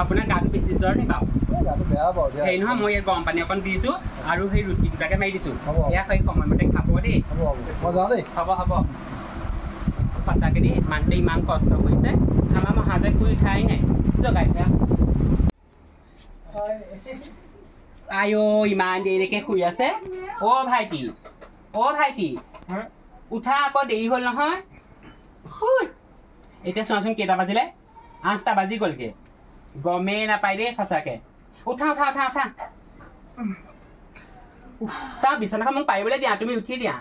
আপোনাৰ গাটো বেছি জ্বৰ নি বাৰু সেই নহয় মই গৰম পানী অকণ দিছোঁ আৰু সেই ৰুটি দুটাকে মাৰি দিছোঁ এয়া সেই সময়মতে খাব দেই হ'ব হ'ব সঁচাকৈ দেই মানুহটোৱে ইমান কষ্ট কৰিছে আমাৰ মহাজে শুই উঠাই নাই জগাই থোৱা আইঅ ইমান দেৰিলৈকে শুই আছে ভাইটি উঠা আকৌ দেৰি হ'ল নহয় এতিয়া চোৱাচোন কেইটা বাজিলে 8টা বাজি গ'লগে গমেই নাপায় দেই সঁচাকে উঠা চাওঁ বিচনাখন মোক পাৰিবলৈ দিয়া তুমি উঠি দিয়া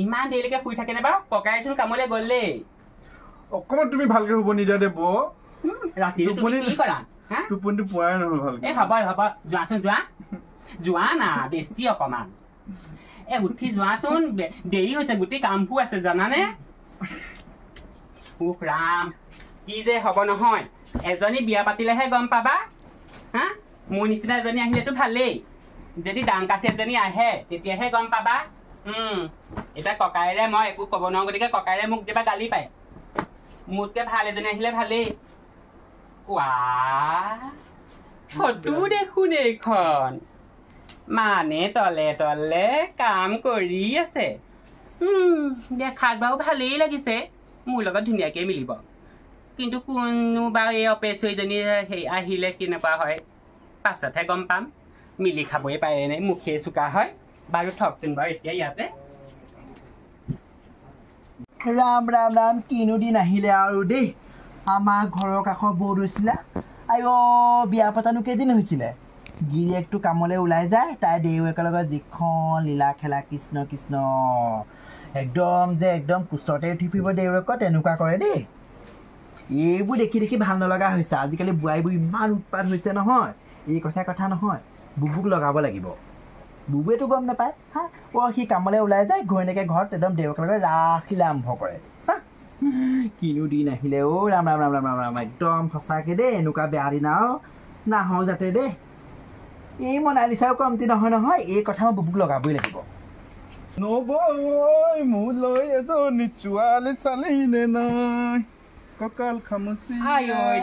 ইমান দেৰিলৈকে শুই থাকেনে বাৰু ককাইচোন কামলৈ গ'ল দেই অকণমান তুমি ভালকে শুব নিদিয়া দে বৌ ৰাতি তুমি কি কৰা টোপনিটো পোৱাই নহ'ল ভালকে হ'ব যোৱাচোন যোৱা না বেছি অকণমান উঠি যোৱাচোন দেৰি হৈছে গোটেই কামবোৰ আছে জানানে উফ ৰাম কি যে হ'ব নহয় এজনী বিয়া পাতিলেহে গম পাবা মোৰ নিচিনা এজনী আহিলেতো ভালেই যদি ডাংকাচি এজনী আহে তেতিয়াহে গম পাবা এতিয়া ককাইৰে মই একো ক'ব নোৱাৰো গতিকে ককাইৰে মোক কিবা গালি পায় মোতকে ভাল এজনী আহিলে ভালেই ফটো দেখোন এইখন মানে তলে তলে কাম কৰি আছে দেখাত বাৰু ভালেই লাগিছে মোৰ লগত ধুনীয়াকৈ মিলিব কিন্তু কোনো বাৰু এই অপেশ্বৰীজনী সেই আহিলে কেনেকুৱা হয় পাছতহে গম পাম মিলি খাবই পাৰে নে মুখে চোকা হয় বাৰু থকচোন বাৰু এতিয়া ইয়াতে ৰাম ৰাম ৰাম কিনো দিন আহিলে আৰু দেই আমাৰ ঘৰৰ কাষৰ বৌ হৈছিলে আইঅ বিয়া পতানো কেইদিন হৈছিলে গিৰিয়েকটো কামলৈ ওলাই যায় তাই দেউৰীয়েকৰ লগত যিখন লীলা খেলা কৃষ্ণ কৃষ্ণ একদম কোচতে উঠি ফুৰিব দেউৰীয়েকৰ তেনেকুৱা কৰে দেই এইবোৰ দেখি দেখি ভাল নলগা হৈছে আজিকালি বোৱাৰীবোৰ ইমান উৎপাত হৈছে নহয় এই কথা নহয় বুবুক লগাব লাগিব বুবুৱেতো গম নাপায় সি কামলৈ ওলাই যায় ঘৈণীয়েকে ঘৰত একদম দেউৰীয়েকৰ লগত ৰাসলীলা আৰম্ভ কৰে কিনো দিন আহিলে ৰাম ৰাম ৰাম ৰাম ৰাম ৰাম একদম সঁচাকৈ দেই এনেকুৱা বেয়া দিন আৰু নাহওঁ যাতে দেই এই মনালিছাও কমতি নহয় এই কথা মই বুবুক লগাবই লাগিব নবৈ মোলৈ এজনী ছোৱালী চালিনে নাই কঁকাল খামুচি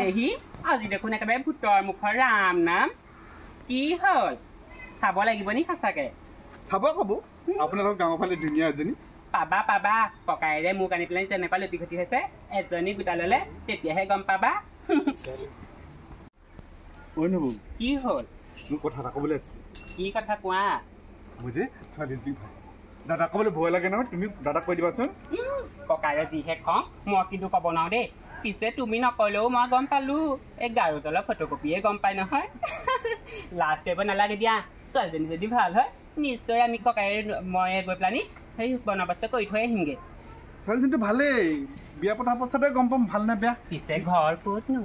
দেহি আজি দেখোন একেবাৰে ভূতৰ মুখৰ ৰাম নাম কি হ'ল চাব লাগিব নি সঁচাকে চাব ক'ব আপোনালোকৰ গাঁৱৰ ফালে ধুনীয়া এজনী পাবা ককাইৰে মোক আনি পেলাই যেনেকুৱা লতি ঘটি হৈছে এজনী গোটা ল'লে তেতিয়াহে গম পাবা কি হ'ল মোৰ কথা এটা ক'বলৈ আছে কি কথা কোৱা মোৰ যে ছোৱালীজনী ভাল দাদা ক'বলৈ ভয় লাগে নহয় তুমি দাদাক কৈ দিবাচোন ককাইৰে যিহে খং মই কিন্তু ক'ব নোৱাৰো দেই পিছে তুমি নকলেও মই গম পালো এই গাৰু তলৰ ফটোকপিয়ে গম পাই নহয় লাজ কৰিব নালাগে দিয়া ছোৱালীজনী যদি ভাল হয় নিশ্চয় আমি ককাইৰে মই গৈ পেলানি সেই বন্দবস্ত কৰি থৈ আহিমগৈ ছোৱালীজনীটো ভালেই বিয়া পতাৰ পাছতে গম পাম ভাল নে বেয়া পিছে ঘৰ ক'তনো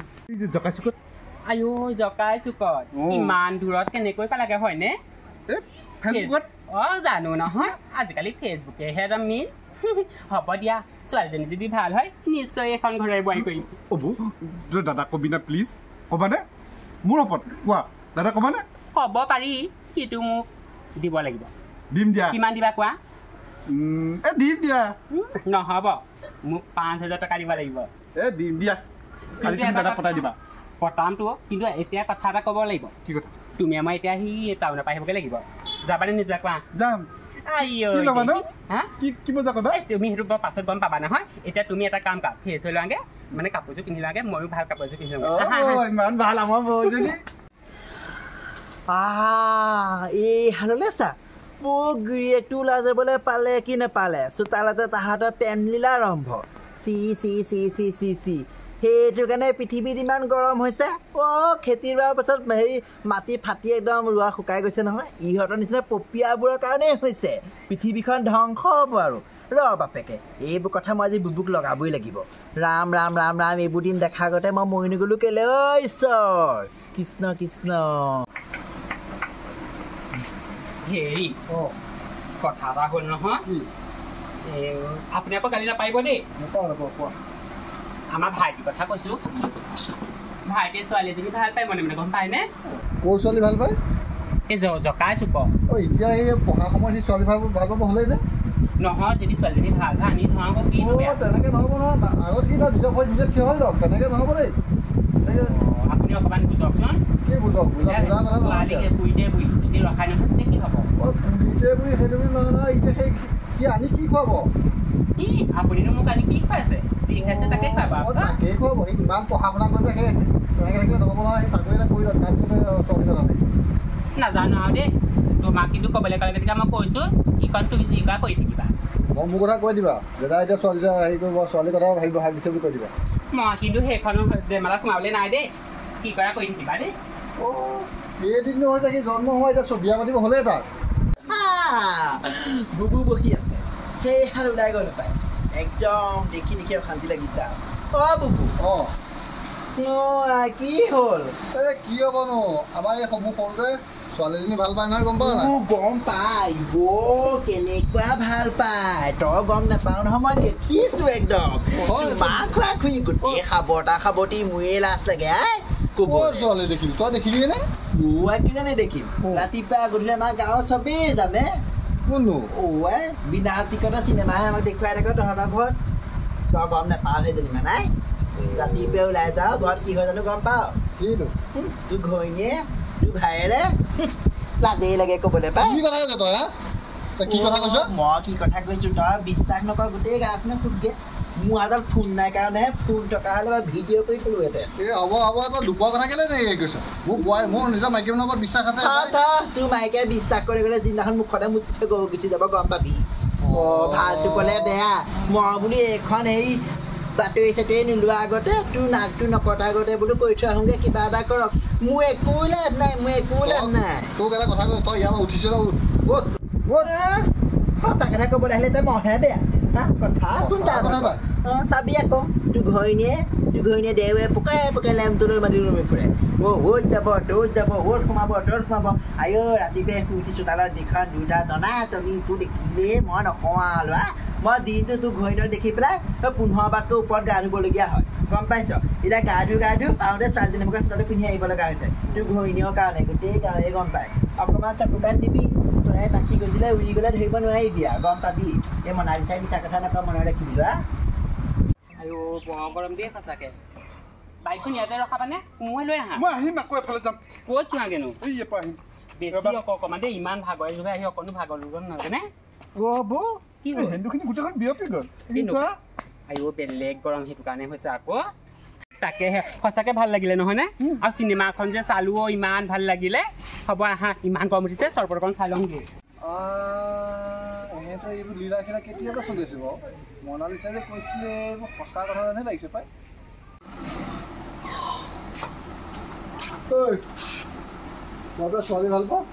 জকাই চুকত জকাই চুকত ইমান দূৰত কেনেকৈ পালাগে হয়নে জানো নহয় আজিকালি ফেচবুকেহে একদম মেইন হ'ব দিয়া ছোৱালীজনী যদি ভাল হয় নিশ্চয় এখন ঘৰে বোৱাৰী কৰিম দাদা কবি না প্লিজ ক'বানে মোৰ ওপৰত কোৱা দাদা ক'বানে ক'ব পাৰি কিন্তু মোক দিব লাগিব দিম দিয়া কিমান দিবা কোৱা দিম দিয়া নহ'ব মোক 5,000 টকা দিব লাগিব দিম দিয়া দাদা পতাই দিবা পতামটো কিন্তু এতিয়া কথা এটা ক'ব লাগিব কি কথা তুমি আমাৰ এতিয়া সি টাউনৰ পৰা আহিবগৈ লাগিব যাবানে নোযোৱা কোৱা যাম তুমি সেইটো পাছত গম পাবা নহয় এতিয়া তুমি এটা কাম কৰা ফ্ৰেছ হৈ লোৱাগে মানে কাপোৰযোৰ পিন্ধি লোৱাগে ময়ো ভাল কাপোৰযোৰ পিন্ধি লওঁ এই হাললে চা মোৰ গিৰিয়েকটো ওলাই যাবলৈ পালে কি নাপালে চোতালতে তাহাঁতৰ প্ৰেম লীলা আৰম্ভ চি সেইটো কাৰণে পৃথিৱীত ইমান গৰম হৈছে খেতি ৰোৱাৰ পাছত হেৰি মাটি ফাটি একদম ৰোৱা শুকাই গৈছে নহয় ইহঁতৰ নিচিনা পপীয়াবোৰৰ কাৰণেই হৈছে পৃথিৱীখন ধ্বংস হ'ব আৰু বাপেকে এইবোৰ কথা মই আজি বুবুক লগাবই লাগিব ৰাম ৰাম ৰাম ৰাম এইবোৰ দিন দেখা আগতে মই মৰি নগ'লো কেলে ঈশ্বৰ কৃষ্ণ কৃষ্ণ হেৰি কথা এটা হ'ল নহয় আপুনি আকৌ গালি নাপাৰিব দেই আমাৰ ভাইটিৰ কথা কৈছোঁ ভাইটিয়ে ছোৱালীজনী ভাল পায় মনে মনে গম পায়নে ক'ৰ ছোৱালী ভাল পায় এই জকাই চুক এতিয়া এই পঢ়া সময়ত সি ছোৱালী ভাল পাব হ'লেই নে নহয় যদি ছোৱালীজনী ভাল আনি ধৰা আকৌ কি তেনেকৈ নহ'ব নহয় আগত কি নিজে থিয় হৈ যাওক তেনেকৈ নহ'ব দেই আপুনি অকণমান বুজকচোন কি বুজক বুজা বুজা কথা ছোৱালীক পুৰিতে পুৰি যদি ৰখাই নাথাকে কি হ'ব পুলিতে বুলি সেইটো বুলি নহয় এতিয়া সেই কি আনি কি খুৱাব কি আপুনিনো মোক আনি কি খুৱাইছে যি খাইছে তাকে খুৱাব তাকেই খুৱাব সি ইমান পঢ়া শুনা কৰিব সেই তেনেকৈ থাকিলে নহ'ব নহয় সেই চাকৰি এটা কৰি লওক তাৰপিছতে চলিব যাবে নাজানো আৰু দেই তোমাক কিন্তু ক'বলৈ গ'লে গতিকে মই কৈছোঁ ইখন তুমি যি কৰা কৰি থাকিবা মই মোৰ কথা কৈ দিবা দাদা এতিয়া ছোৱালী হেৰি কৰিব ছোৱালীৰ কথা ভাবিব ভাবিছে বুলি কৈ দিবা মই কিন্তু সেইখনো বেমাৰত সোমাবলৈ নাই দেই কি কৰা কৰি থাকিবা দেই সেইদিন হৈছে কি জন্ম হোৱা এতিয়া বিয়া পাতিব হ'লেই তাক বুবু বহি আছে সেইহাল ওলাই গ'ল পাই একদম দেখি দেখি অশান্তি লাগিছে বুবু কি হ'ল এই কি হ'বনো আমাৰ এই সমূহ সৰুতে ছোৱালীজনী ভাল পায় নহয় গম পাৱ গম পাই কেনেকুৱা ভাল পায় তই গম নাপাও নহয় মই দেখিছো একদম খোৱা খুৰি গোটেই খাবতা খাবতি মোৰে লাজ লাগে ছোৱালী দেখিম তই দেখিলি নে কিনে নেদেখিম ৰাতিপুৱা গধূলি আমাৰ গাঁৱৰ চবেই জানে কোননো বিনা টিকটৰ চিনেমাহে আমাক দেখুৱাই থাকে তহঁতৰ ঘৰত তই গম নাপাও সেইজনী নাই ৰাতিপুৱা ওলাই যাওঁ ঘৰত কি হয় জানো গম পাও কিনো তোৰ ঘৈণীয়ে তোৰ ভায়েৰে লাজেই লাগে ক'বলৈ পাই কি কথা কৈছ তই কি কথা কৈছ মই কি কথা কৈছো তই বিশ্বাস নকৰ গোটেই গাঁওখনে সুধগে মোৰ হাতত ফোন নাই কাৰণেহে ফোন থকা হ'লে বা ভিডিঅ' কৰি থলোহেঁতেন এই হ'ব তই লোকৰ কথা কেলে নেকি কৈছ মোৰ নিজৰ মাইকী মানুহৰ ওপৰত বিশ্বাস আছে তোৰ মাইকে বিশ্বাস কৰি গ'লে যিদিনাখন মুখতে মুখে গৰু গুচি যাব গম পাবি ভালটো ক'লে বেয়া মই বুলি এইখন হেৰি বাতৰি চাতৰি নোলোৱা আগতে তোৰ নাকটো নকটা আগতে বোলো কৈ থৈ আহোঁগে কিবা এটা কৰক মোৰ একো লাভ নাই তোক এটা কথা কৈ তই ইয়াৰ পৰা উঠিছ সঁচা কথা ক'বলৈ আহিলে তই মহে বেয়া কথা চাবি আকৌ তোৰ ঘৈণীয়ে দেৱে পোকে লেমটো লৈ মাতি লৈ ফুৰে অ'ত যাব ত'ত যাব অ'ত সোমাব ত'ত সোমাব আইঅ ৰাতিপুৱাই শুই উঠিছোঁ তালত যিখন দুটা জনা তুমি ইটো দেখিলেই মই নকওঁ আৰু ল'ৰা মই দিনটো তোৰ ঘৈণীক দেখি পেলাই তই 15 বাৰতকৈ ওপৰত গা ধুবলগীয়া হয় গম পাইছ এতিয়া গা ধুই পাওঁতে ছোৱালীজনী মোকে চোলাটো পিন্ধি আহিব লগা হৈছে তোৰ ঘৈণীৰ কাৰণে গোটেই গাঁৱে গম পায় অকণমান চকু কাণ দিবি চৰাই পাখি গৈছিলে উৰি গ'লে ধৰিব নোৱাৰিবি আৰু গম পাবি এই মনালিচাই মিছা কথা নকওঁ মনত ৰাখিবি লোৱা আৰু বৰ গৰম দিয়ে সঁচাকৈ বাইকখন ইয়াতে ৰখাবানে মই লৈ আহা মই আহিম আকৌ এফালে যাম ক'ত যোৱাগেনো আহিম বেছি অকণমান দেই ইমান ভাগৰে যোগে আহি অকণো ভাগৰ লুগন নহয়নে কি হিন্দুখিনি গোটেইখন বিয়পি গ'ল আইঅ বেলেগ গৰম সেইটো কাৰণে হৈছে আকৌ তাকেহে সঁচাকৈ ভাল লাগিলে নহয়নে আৰু চিনেমাখন যে চালো ইমান ভাল লাগিলে হ'ব আহা ইমান গৰম উঠিছে চৰবত অকণ খাই লওঁগৈ সিহঁতৰ এইবোৰ লীলা খেলা কেতিয়াবা চলি আছে বাৰু মনালিচাই যে কৈছিলে মোৰ সঁচা কথা যেনে লাগিছে পাই তই ছোৱালী ভাল পাওঁ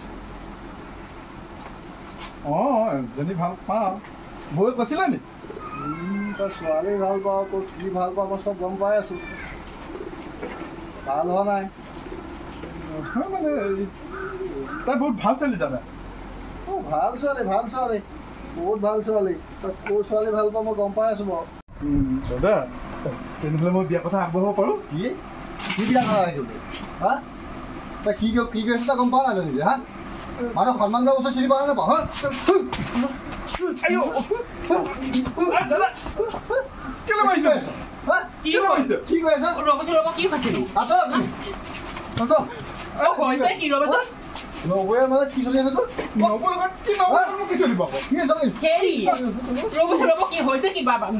এজনী ভাল পাওঁ বৌয়ে কৈছিলে নি তই ছোৱালী ভাল পাওঁ ক'ত কি ভাল পাওঁ মই চব গম পাই আছোঁ ভাল হোৱা নাই মানে তাই বহুত ভাল ছোৱালী দাদা ভাল ছোৱালী বহুত ভাল ছোৱালী তই ক'ৰ ছোৱালী ভাল পাওঁ মই গম পাই আছোঁ বাৰু দাদা তেনেহ'লে মই বিয়া কথা আগবঢ়াব পাৰোঁ কি বিয়া কথা আহিবি হা তই কি কৈছ তই গম পাৱ নাই নিজে হা মানুহ সন্মান দিয়া বস্তু চিনি পাৱ নাপাওঁ হা কি কৈ আছ নবৌয়ে মানে কি চলি আছে তোৰ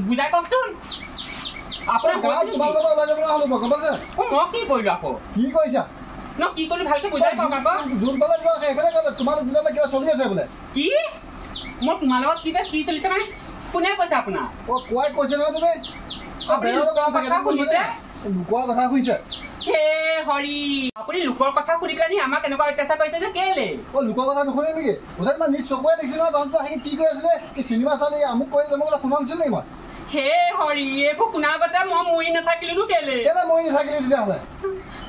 বুজাই কওকচোন কি কৰিলো আকৌ কি কৰিছা ন কি কৰিলো ভালকে বুজাই কওক আকৌ যোন পালে সেইফালে তোমাৰ দুজনে কিবা চলি আছে বোলে কি মই তোমাৰ লগত কিবা কি চলিছে মানে কোনে কৈছে আপোনাৰ কোৱাই কৈছে নহয় তুমি লোকৰ কথা শুনিছে হে হৰি আপুনি লোকৰ কথা শুনি পেলাই আমাক এনেকুৱা অত্যাচাৰ কৰিছে যে কেলে লোকৰ কথা নুশুনে নেকি বোধহয় তোমাৰ নিজ চকুৱে দেখিছে নহয় তহঁতে আহি কি কৈ আছিলে এই চিনেমা চালি আমুক কৰিলে মোক শুনা নাছিল নেকি মই হে হৰি এইবোৰ শুনাৰ আগতে মই মৰি নাথাকিলো কেলে মৰি নাথাকিলি তেতিয়াহ'লে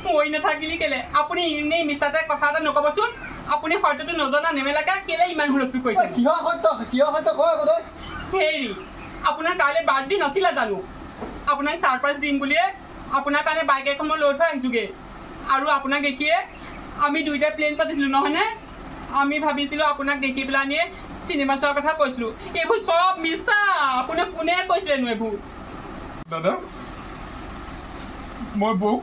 মৰি নাথাকিলি কেলে আপুনি এনেই মিছাতে কথা এটা নকবচোন আপুনি সত্যটো নজনা নেমেলাকে কেলে ইমান হুলস্থুল কৰিছে কিহৰ সত্য কয় আগতে হেৰি আপোনাৰ কাইলৈ বাৰ্থডে নাছিলে জানো আপোনাক ছাৰপ্ৰাইজ দিম বুলিয়ে আপোনাৰ কাৰণে বাইক এখন মই লৈ থৈ আহিছোগৈ আৰু আপোনাক দেখিয়ে আমি দুইটা প্লেন পাতিছিলোঁ নহয়নে আমি ভাবিছিলোঁ আপোনাক দেখি পেলাই চিনেমা চোৱাৰ কথা কৈছিলোঁ এইবোৰ চব মিছা আপোনাক কোনে কৈছিলেনো এইবোৰ দাদা মই বৌক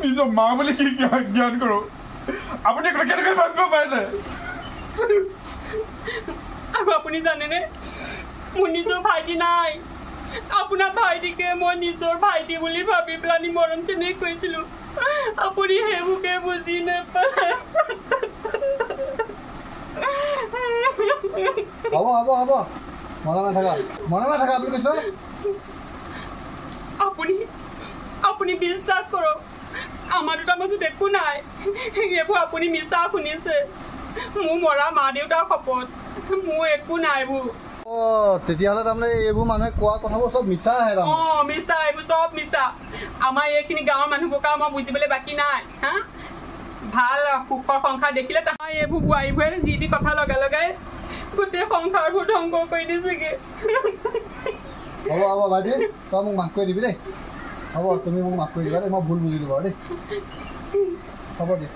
নিজৰ মা বুলি কি জ্ঞান কৰোঁ আপুনি কেনেকৈ ভাবিব পাৰিছে আৰু আপুনি জানেনে মোৰ নিজৰ ভাইটি নাই আপোনাৰ ভাইটিকে মই নিজৰ ভাইটি বুলি ভাবি পেলাই মৰম চেনেহ কৰিছিলোঁ আপুনি সেইবোৰকে বুজি নাপায় হ'ব মনে থাকা আপুনি কৈছে আপুনি বিশ্বাস কৰক আমাৰ দুটাৰ মাজত একো নাই সেইবোৰ আপুনি মিছা শুনিছে মোৰ মৰা মা দেউতাৰ শপত মোৰ একো নাই এইবোৰ তেতিয়াহ'লে তাৰমানে এইবোৰ মানুহে কোৱা কথাবোৰ চব মিছা আহে মিছা এইবোৰ চব মিছা আমাৰ এইখিনি গাঁৱৰ মানুহবোৰকে আমাৰ বুজিবলৈ বাকী নাই হা ভাল সুখৰ সংসাৰ দেখিলে তাহাৰ এইবোৰ বোৱাৰীবোৰে যি টি কথা লগাই গোটেই সংসাৰবোৰ ধ্বংস কৰি দিছেগে হ'ব ভাইটি তই মোক মাফ কৰি দিবি দেই হ'ব তুমি মোক মাফ কৰি দিবা দেই মই ভুল বুজিলো বাৰু দেই হ'ব দিয়া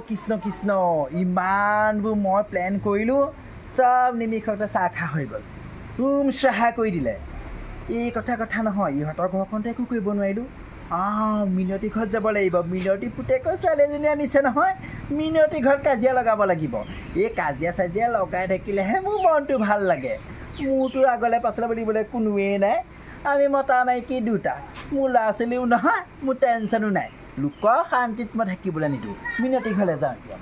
কৃষ্ণ কৃষ্ণ ইমানবোৰ মই প্লেন কৰিলোঁ চব নিমিষতে চাহ খা হৈ গ'ল চাহা কৰি দিলে এই কথা নহয় ইহঁতৰ ঘৰখনতে একো কৰিব নোৱাৰিলোঁ মিনতী ঘৰত যাব লাগিব মিনতী পুতেকৰ ছোৱালী এজনী আনিছে নহয় মিনতী ঘৰত কাজিয়া লগাব লাগিব এই কাজিয়া লগাই থাকিলেহে মোৰ মনটো ভাল লাগে মোৰতো আগলৈ পাছলৈ বুলিবলৈ কোনোৱেই নাই আমি মতা মাইকী দুটা মোৰ ল'ৰা ছোৱালীও নহয় মোৰ টেনশ্যনো নাই লোকৰ শান্তিত মই থাকিবলৈ নিদিওঁ মিনতী ঘৰলৈ যাওঁ এতিয়া